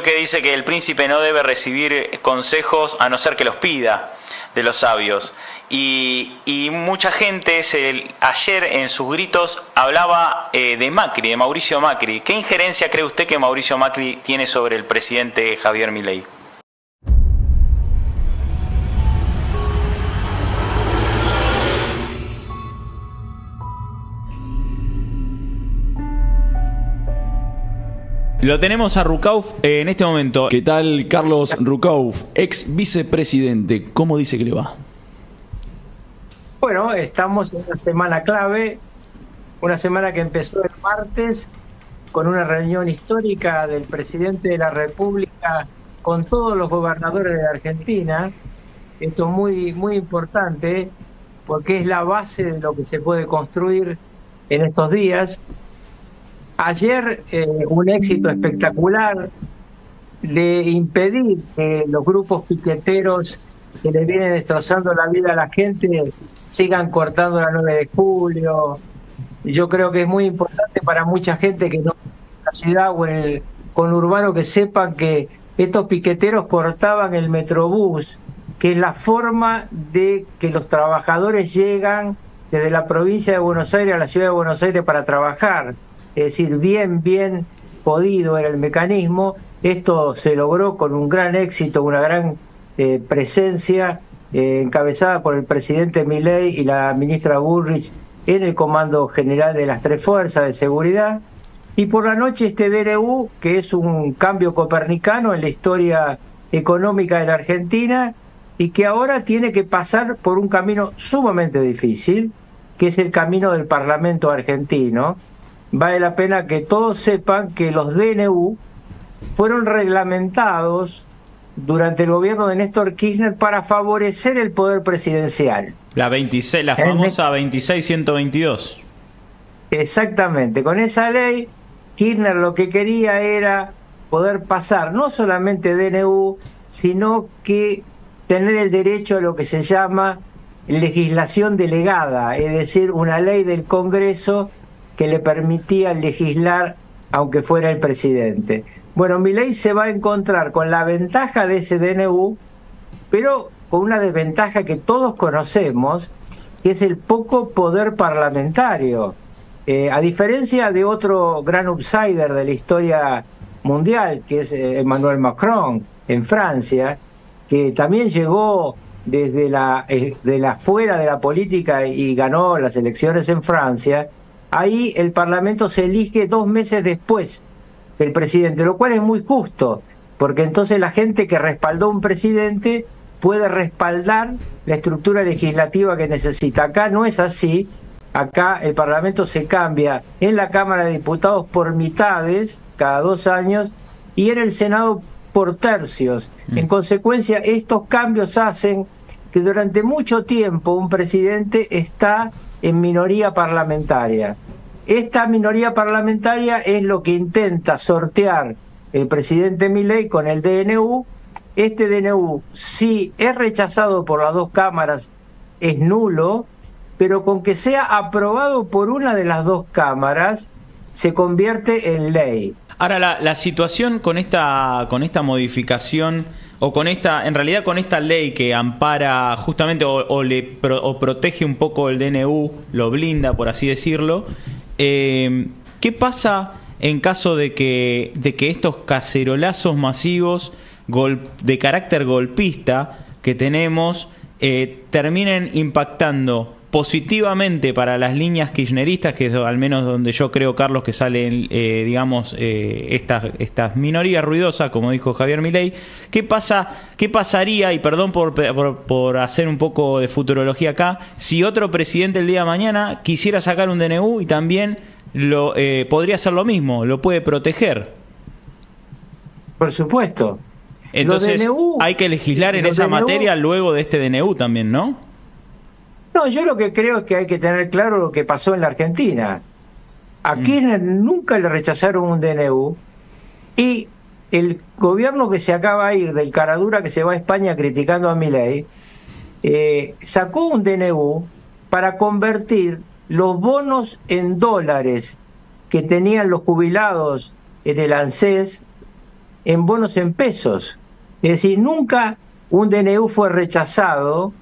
que dice que el príncipe no debe recibir consejos a no ser que los pida de los sabios. Y mucha gente ayer en sus gritos hablaba de Macri, de Mauricio Macri. ¿Qué injerencia cree usted que Mauricio Macri tiene sobre el presidente Javier Milei? Lo tenemos a Rucauf en este momento. ¿Qué tal, Carlos Rucauf, ex vicepresidente? ¿Cómo dice que le va? Bueno, estamos en una semana clave, una semana que empezó el martes con una reunión histórica del presidente de la República con todos los gobernadores de Argentina. Esto es muy importante porque es la base de lo que se puede construir en estos días. Ayer un éxito espectacular de impedir que los grupos piqueteros que le vienen destrozando la vida a la gente sigan cortando la 9 de julio. Yo creo que es muy importante para mucha gente que no en la ciudad o en el conurbano que sepan que estos piqueteros cortaban el Metrobús, que es la forma de que los trabajadores llegan desde la provincia de Buenos Aires a la ciudad de Buenos Aires para trabajar. Es decir, bien podido era el mecanismo. Esto se logró con un gran éxito, una gran presencia encabezada por el presidente Milei y la ministra Bullrich en el Comando General de las Tres Fuerzas de Seguridad. Y por la noche este DNU, que es un cambio copernicano en la historia económica de la Argentina y que ahora tiene que pasar por un camino sumamente difícil, que es el camino del Parlamento argentino. Vale la pena que todos sepan que los DNU fueron reglamentados durante el gobierno de Néstor Kirchner para favorecer el poder presidencial. La famosa 26.122. Exactamente. Con esa ley, Kirchner lo que quería era poder pasar no solamente DNU, sino que tener el derecho a lo que se llama legislación delegada, es decir, una ley del Congreso que le permitía legislar aunque fuera el presidente. Bueno, Milei se va a encontrar con la ventaja de ese DNU, pero con una desventaja que todos conocemos, que es el poco poder parlamentario. A diferencia de otro gran outsider de la historia mundial, que es Emmanuel Macron en Francia, que también llegó desde la fuera de la política y ganó las elecciones en Francia. Ahí el Parlamento se elige 2 meses después del presidente, lo cual es muy justo, porque entonces la gente que respaldó a un presidente puede respaldar la estructura legislativa que necesita. Acá no es así. Acá el Parlamento se cambia en la Cámara de Diputados por mitades cada 2 años y en el Senado por tercios. En consecuencia, estos cambios hacen que durante mucho tiempo un presidente está en minoría parlamentaria. Esta minoría parlamentaria es lo que intenta sortear el presidente Milei con el DNU. Este DNU, si es rechazado por las 2 cámaras, es nulo, pero con que sea aprobado por una de las 2 cámaras, se convierte en ley. Ahora, la situación con esta modificación, o en realidad con esta ley que ampara justamente o protege un poco el DNU, lo blinda, por así decirlo, ¿qué pasa en caso de que estos cacerolazos masivos de carácter golpista que tenemos terminen impactando positivamente para las líneas kirchneristas, que es al menos donde yo creo, Carlos, que salen, estas minorías ruidosas, como dijo Javier Milei? ¿Qué pasaría, y perdón por hacer un poco de futurología acá, si otro presidente el día de mañana quisiera sacar un DNU y también podría hacer lo mismo, lo puede proteger? Por supuesto. Entonces hay que legislar en esa materia luego de este DNU también, ¿no? No, yo lo que creo es que hay que tener claro lo que pasó en la Argentina. A Kirchner nunca le rechazaron un DNU y el gobierno que se acaba de ir del caradura que se va a España criticando a Milei, sacó un DNU para convertir los bonos en dólares que tenían los jubilados en el ANSES en bonos en pesos. Es decir, nunca un DNU fue rechazado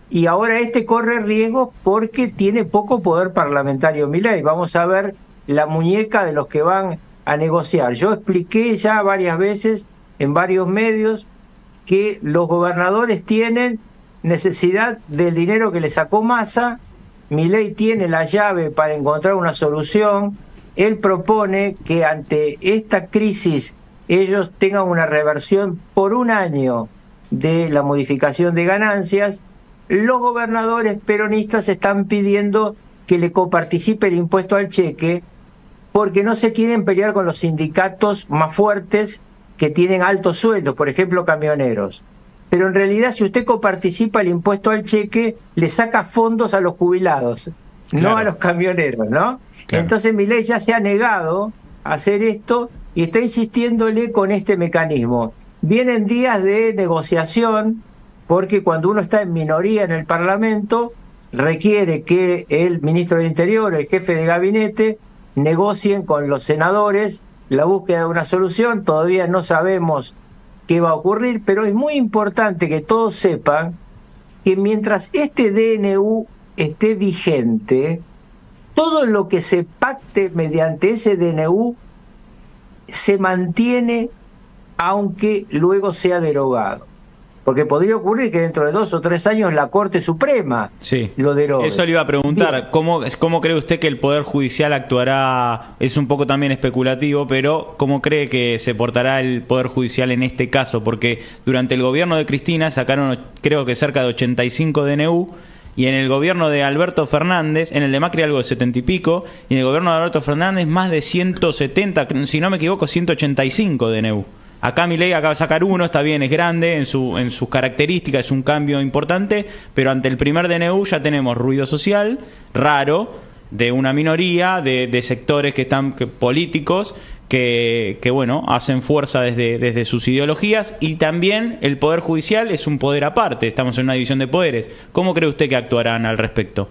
y ahora este corre riesgos porque tiene poco poder parlamentario Milei. Vamos a ver la muñeca de los que van a negociar. Yo expliqué ya varias veces en varios medios que los gobernadores tienen necesidad del dinero que le sacó Massa. Milei tiene la llave para encontrar una solución. Él propone que ante esta crisis ellos tengan una reversión por un año de la modificación de ganancias. Los gobernadores peronistas están pidiendo que le coparticipe el impuesto al cheque porque no se quieren pelear con los sindicatos más fuertes que tienen altos sueldos, por ejemplo camioneros. Pero en realidad si usted coparticipa el impuesto al cheque, le saca fondos a los jubilados, claro, no a los camioneros, ¿no? Claro. Entonces Milei ya se ha negado a hacer esto y está insistiéndole con este mecanismo. Vienen días de negociación porque cuando uno está en minoría en el Parlamento requiere que el ministro del Interior, el jefe de gabinete, negocien con los senadores la búsqueda de una solución. Todavía no sabemos qué va a ocurrir, pero es muy importante que todos sepan que mientras este DNU esté vigente, todo lo que se pacte mediante ese DNU se mantiene aunque luego sea derogado. Porque podría ocurrir que dentro de 2 o 3 años la Corte Suprema lo derogue. Eso le iba a preguntar. ¿Cómo cree usted que el Poder Judicial actuará? Es un poco también especulativo, pero ¿cómo cree que se portará el Poder Judicial en este caso? Porque durante el gobierno de Cristina sacaron, creo que cerca de 85 DNU, y en el gobierno de Alberto Fernández, en el de Macri algo de 70 y pico, y en el gobierno de Alberto Fernández más de 170, si no me equivoco, 185 DNU. Acá Milei acaba de sacar uno, está bien, es grande en sus características, es un cambio importante, pero ante el primer DNU ya tenemos ruido social raro de una minoría de sectores políticos que bueno, hacen fuerza desde sus ideologías, y también el Poder Judicial es un poder aparte, estamos en una división de poderes. ¿Cómo cree usted que actuarán al respecto?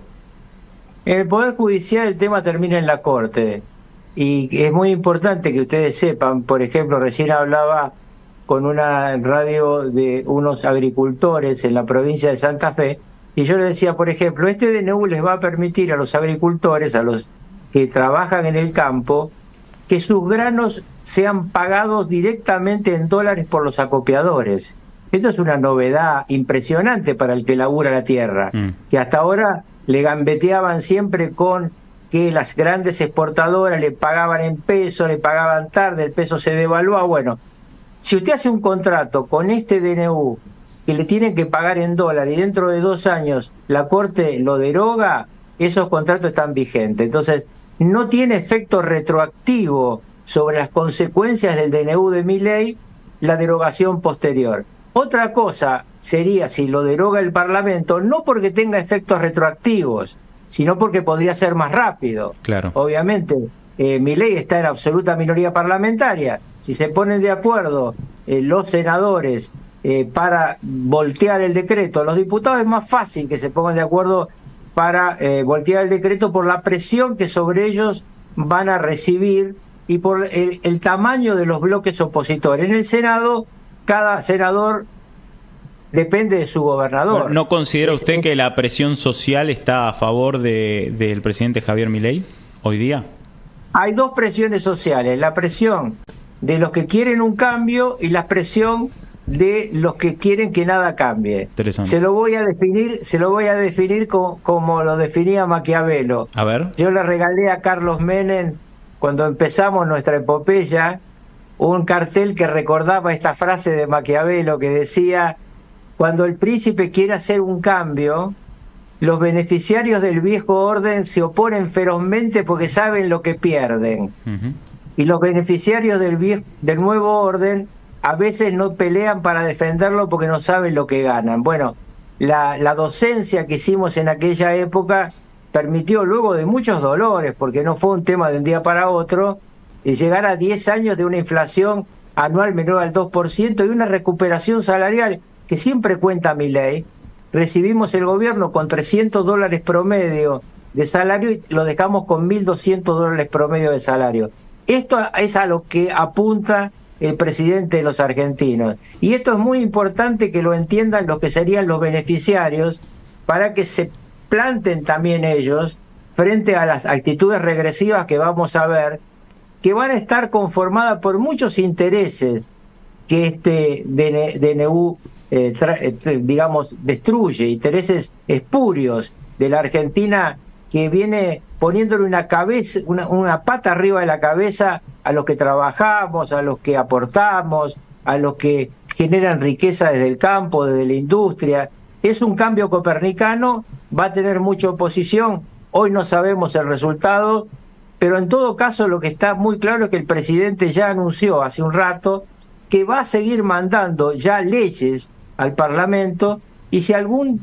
En el Poder Judicial el tema termina en la Corte. Y es muy importante que ustedes sepan, por ejemplo, recién hablaba con una radio de unos agricultores en la provincia de Santa Fe, y yo les decía, por ejemplo, este DNU les va a permitir a los agricultores, a los que trabajan en el campo, que sus granos sean pagados directamente en dólares por los acopiadores. Esto es una novedad impresionante para el que labura la tierra, que hasta ahora le gambeteaban siempre con que las grandes exportadoras le pagaban en pesos, le pagaban tarde, el peso se devaluaba. Bueno, si usted hace un contrato con este DNU que le tienen que pagar en dólar y dentro de 2 años la Corte lo deroga, esos contratos están vigentes. Entonces, no tiene efecto retroactivo sobre las consecuencias del DNU de Milei la derogación posterior. Otra cosa sería si lo deroga el Parlamento, no porque tenga efectos retroactivos, sino porque podría ser más rápido. Claro. Obviamente, Milei está en absoluta minoría parlamentaria. Si se ponen de acuerdo los senadores para voltear el decreto, los diputados es más fácil que se pongan de acuerdo para voltear el decreto por la presión que sobre ellos van a recibir y por el tamaño de los bloques opositores. En el Senado, cada senador depende de su gobernador. ¿No considera usted que la presión social está a favor del presidente Javier Milei hoy día? Hay 2 presiones sociales, la presión de los que quieren un cambio y la presión de los que quieren que nada cambie. Interesante. Se lo voy a definir como lo definía Maquiavelo. A ver. Yo le regalé a Carlos Menem, cuando empezamos nuestra epopeya, un cartel que recordaba esta frase de Maquiavelo que decía: cuando el príncipe quiere hacer un cambio, los beneficiarios del viejo orden se oponen ferozmente porque saben lo que pierden. Y los beneficiarios del nuevo orden a veces no pelean para defenderlo porque no saben lo que ganan. Bueno, la docencia que hicimos en aquella época permitió, luego de muchos dolores, porque no fue un tema de un día para otro, llegar a 10 años de una inflación anual menor al 2% y una recuperación salarial que siempre cuenta Milei. Recibimos el gobierno con $300 promedio de salario y lo dejamos con $1.200 promedio de salario. Esto es a lo que apunta el presidente de los argentinos. Y esto es muy importante que lo entiendan los que serían los beneficiarios, para que se planten también ellos frente a las actitudes regresivas que vamos a ver, que van a estar conformadas por muchos intereses que este DNU, digamos, destruye, intereses espurios de la Argentina, que viene poniéndole una pata arriba de la cabeza a los que trabajamos, a los que aportamos, a los que generan riqueza desde el campo, desde la industria. Es un cambio copernicano, va a tener mucha oposición, hoy no sabemos el resultado, pero en todo caso lo que está muy claro es que el presidente ya anunció hace un rato que va a seguir mandando ya leyes al Parlamento, y si alguna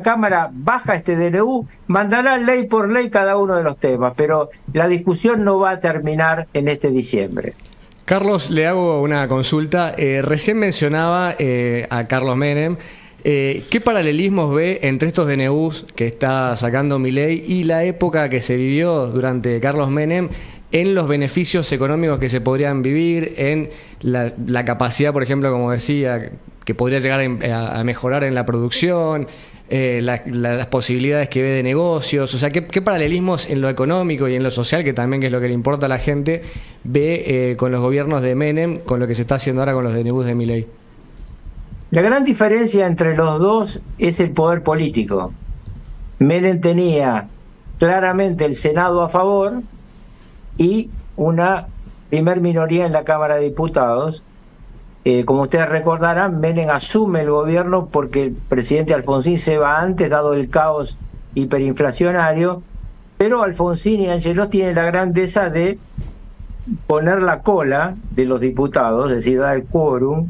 Cámara baja este DNU, mandará ley por ley cada uno de los temas, pero la discusión no va a terminar en este diciembre. Carlos, le hago una consulta. Recién mencionaba a Carlos Menem. ¿Qué paralelismos ve entre estos DNUs que está sacando Milei y la época que se vivió durante Carlos Menem en los beneficios económicos que se podrían vivir, en la capacidad, por ejemplo, como decía, que podría llegar a mejorar en la producción, las posibilidades que ve de negocios? O sea, ¿qué paralelismos en lo económico y en lo social, que también es lo que le importa a la gente, ve con los gobiernos de Menem, con lo que se está haciendo ahora con los DNUs de Milei? La gran diferencia entre los dos es el poder político. Menem tenía claramente el Senado a favor y una primer minoría en la Cámara de Diputados. Como ustedes recordarán, Menem asume el gobierno porque el presidente Alfonsín se va antes, dado el caos hiperinflacionario, pero Alfonsín y Angelos tienen la grandeza de poner la cola de los diputados, es decir, dar el quórum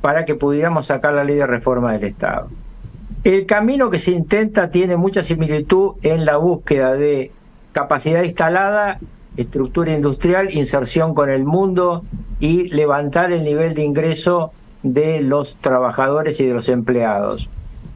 para que pudiéramos sacar la ley de reforma del Estado. El camino que se intenta tiene mucha similitud en la búsqueda de capacidad instalada, estructura industrial, inserción con el mundo y levantar el nivel de ingreso de los trabajadores y de los empleados.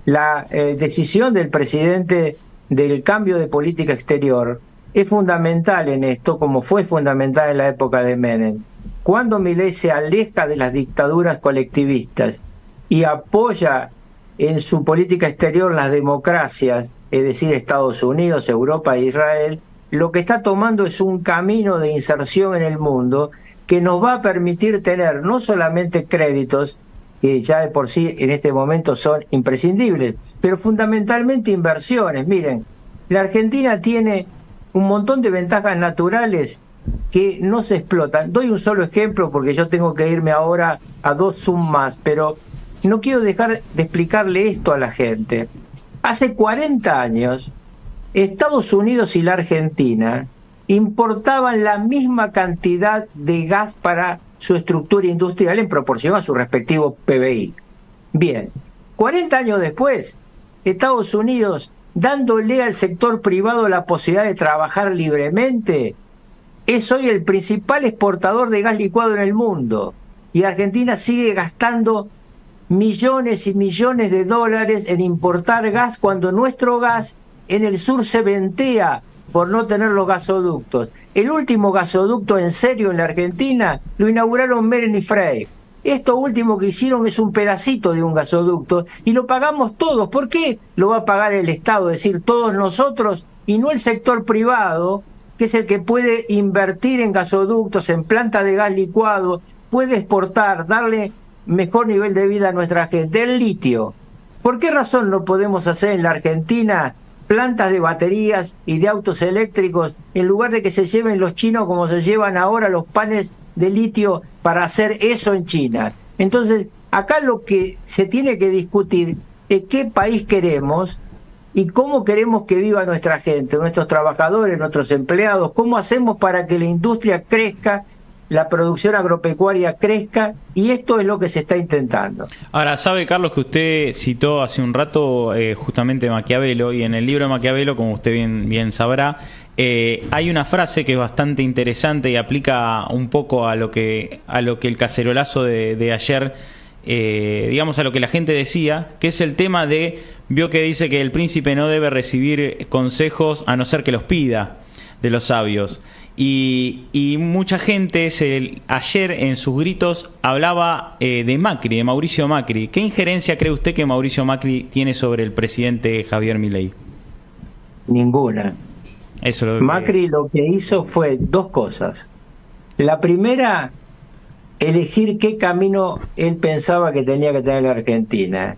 La decisión del presidente del cambio de política exterior es fundamental en esto, como fue fundamental en la época de Menem. Cuando Milei se aleja de las dictaduras colectivistas y apoya en su política exterior las democracias, es decir, Estados Unidos, Europa e Israel, lo que está tomando es un camino de inserción en el mundo que nos va a permitir tener no solamente créditos, que ya de por sí en este momento son imprescindibles, pero fundamentalmente inversiones. Miren, la Argentina tiene un montón de ventajas naturales que no se explotan. Doy un solo ejemplo porque yo tengo que irme ahora a dos Zoom más, pero no quiero dejar de explicarle esto a la gente. Hace 40 años, Estados Unidos y la Argentina importaban la misma cantidad de gas para su estructura industrial en proporción a su respectivo PBI. Bien, 40 años después, Estados Unidos, dándole al sector privado la posibilidad de trabajar libremente, es hoy el principal exportador de gas licuado en el mundo, y Argentina sigue gastando millones y millones de dólares en importar gas cuando nuestro gas en el sur se ventea por no tener los gasoductos. El último gasoducto en serio en la Argentina lo inauguraron Menem y Frey. Esto último que hicieron es un pedacito de un gasoducto y lo pagamos todos. ¿Por qué lo va a pagar el Estado? Es decir, todos nosotros, y no el sector privado, que es el que puede invertir en gasoductos, en plantas de gas licuado, puede exportar, darle mejor nivel de vida a nuestra gente. El litio. ¿Por qué razón no podemos hacer en la Argentina plantas de baterías y de autos eléctricos en lugar de que se lleven los chinos como se llevan ahora los panes de litio para hacer eso en China? Entonces, acá lo que se tiene que discutir es qué país queremos y cómo queremos que viva nuestra gente, nuestros trabajadores, nuestros empleados, cómo hacemos para que la industria crezca, la producción agropecuaria crezca, y esto es lo que se está intentando. Ahora, sabe, Carlos, que usted citó hace un rato justamente Maquiavelo, y en el libro de Maquiavelo, como usted bien sabrá, hay una frase que es bastante interesante y aplica un poco a lo que el cacerolazo de ayer, digamos, a lo que la gente decía, que es el tema de, vio que dice que el príncipe no debe recibir consejos a no ser que los pida de los sabios. Y mucha gente ayer en sus gritos hablaba de Macri, de Mauricio Macri. ¿Qué injerencia cree usted que Mauricio Macri tiene sobre el presidente Javier Milei? Ninguna. Macri lo que hizo fue dos cosas. La primera, elegir qué camino él pensaba que tenía que tener la Argentina.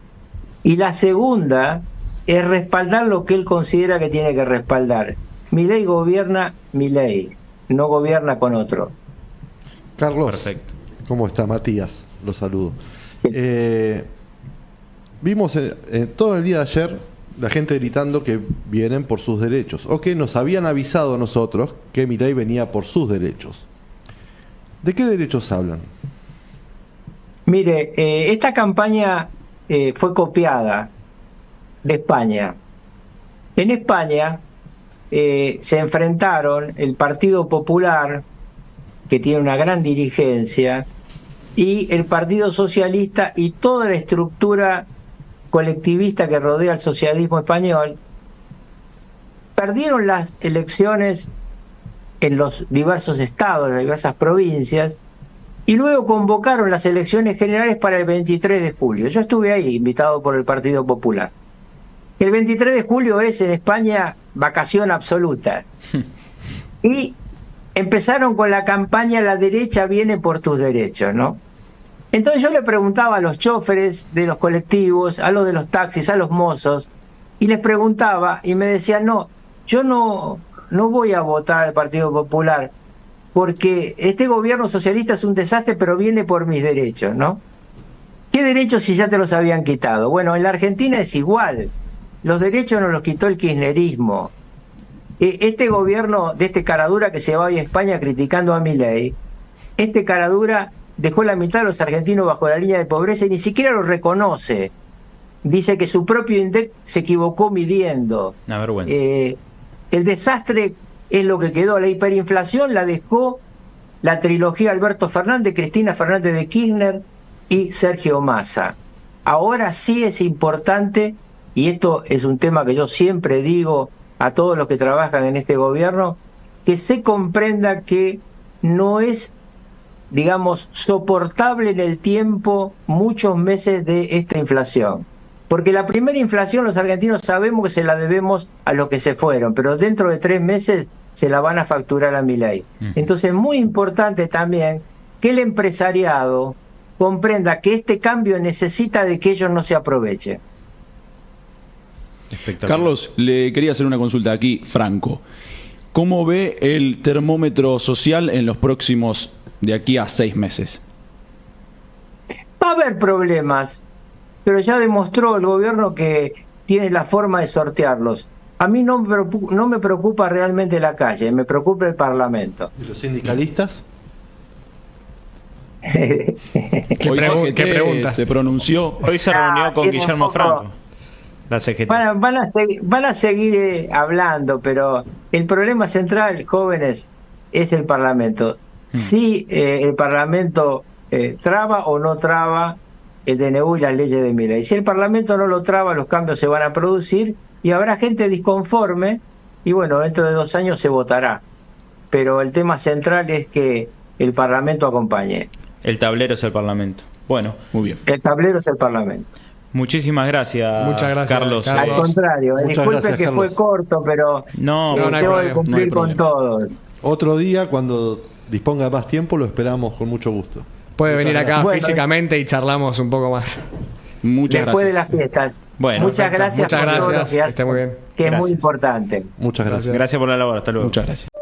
Y la segunda es respaldar lo que él considera que tiene que respaldar. Milei gobierna Milei, no gobierna con otro. Carlos, perfecto. ¿Cómo está? Matías, lo saludo. Vimos todo el día de ayer la gente gritando que vienen por sus derechos, o que nos habían avisado a nosotros que Milei venía por sus derechos. ¿De qué derechos hablan? Mire, esta campaña fue copiada de España. En España se enfrentaron el Partido Popular, que tiene una gran dirigencia, y el Partido Socialista y toda la estructura colectivista que rodea al socialismo español. Perdieron las elecciones en los diversos estados, en las diversas provincias, y luego convocaron las elecciones generales para el 23 de julio. Yo estuve ahí, invitado por el Partido Popular. El 23 de julio es en España vacación absoluta. Y empezaron con la campaña "La derecha viene por tus derechos", ¿no? Entonces yo le preguntaba a los choferes de los colectivos, a los de los taxis, a los mozos, y les preguntaba, y me decían, no, yo no voy a votar al Partido Popular, porque este gobierno socialista es un desastre, pero viene por mis derechos, ¿no? ¿Qué derechos si ya te los habían quitado? Bueno, en la Argentina es igual. Los derechos nos los quitó el kirchnerismo. Este gobierno de este caradura que se va hoy a España criticando a Milei, este caradura dejó la mitad de los argentinos bajo la línea de pobreza y ni siquiera lo reconoce. Dice que su propio INDEC se equivocó midiendo. Una vergüenza. El desastre es lo que quedó. La hiperinflación la dejó la trilogía Alberto Fernández, Cristina Fernández de Kirchner y Sergio Massa. Ahora sí es importante, y esto es un tema que yo siempre digo a todos los que trabajan en este gobierno, que se comprenda que no es, digamos, soportable en el tiempo muchos meses de esta inflación. Porque la primera inflación los argentinos sabemos que se la debemos a los que se fueron, pero dentro de 3 meses se la van a facturar a Milei. Entonces es muy importante también que el empresariado comprenda que este cambio necesita de que ellos no se aprovechen. Carlos, le quería hacer una consulta aquí, Franco. ¿Cómo ve el termómetro social en los próximos, de aquí a 6 meses? Va a haber problemas, pero ya demostró el gobierno que tiene la forma de sortearlos. A mí no me preocupa realmente la calle, me preocupa el Parlamento. ¿Y los sindicalistas? Hoy ¿Qué pregunta? se pronunció. Hoy se reunió con Guillermo Franco, la CGT. Van a seguir hablando, pero el problema central, jóvenes, es el Parlamento. Si el Parlamento traba o no traba el DNU y las leyes de Milei. Si el Parlamento no lo traba, los cambios se van a producir y habrá gente disconforme y bueno, dentro de 2 años se votará. Pero el tema central es que el Parlamento acompañe. El tablero es el Parlamento. Bueno, muy bien. El tablero es el Parlamento. Muchísimas gracias, Muchas gracias, Carlos. Al contrario, disculpe que fue corto, pero No, tengo que cumplir con todos. Otro día, cuando disponga de más tiempo, lo esperamos con mucho gusto. Puede venir acá Bueno, físicamente y charlamos un poco más. Muchas Después de gracias. las fiestas. Bueno, muchas gracias Muchas por todo lo gracias. que Que hacen, esté muy bien. que es Gracias. muy importante. Muchas gracias. Gracias por la labor. Hasta luego. Muchas gracias.